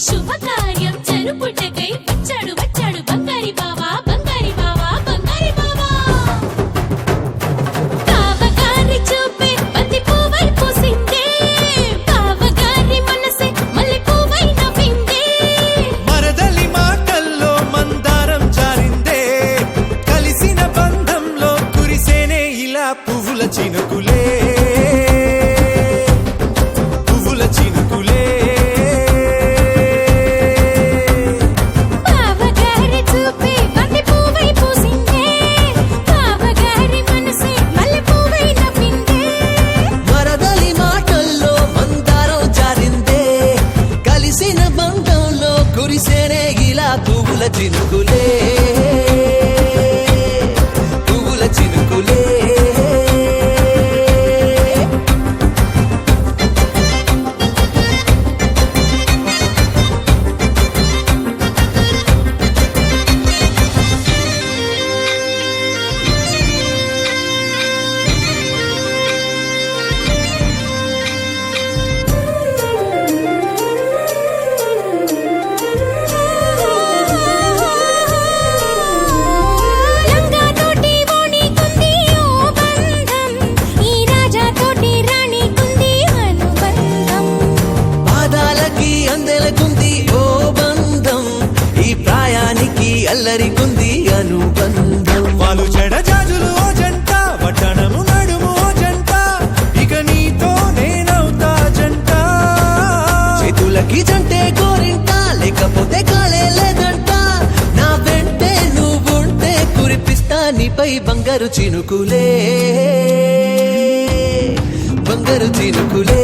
శుభకార్యం జరుపుటకై వచ్చాడు వచ్చాడు బంగారి బావా బంగారి బావా బంగారి బావా బావగారి చూపే బంతి పువ్వై పూసిందే బావగారి మనసే మల్లె పువ్వై నవ్విందే మరదలి మాటల్లో మందారం జారిందే కలిసిన బంధంలో కురిసేనే ఇలా పువ్వుల చినుకులే పువ్వుల చినుకులే పువ్వుల చినుకులే అల్లరికుంది అనుబంధం వాళ్ళు చెడజాజులు ఓ జంట వడ్డనము నడుము ఓ జంట ఇక నీతో నేనవుతా జంట చేతులకి జంటే గోరింట లేకపోతే కాలే లేదంట నా వెంటే నువ్వుంటే కురిపిస్తా నీపై బంగారు చినుకులే బంగారు చినుకులే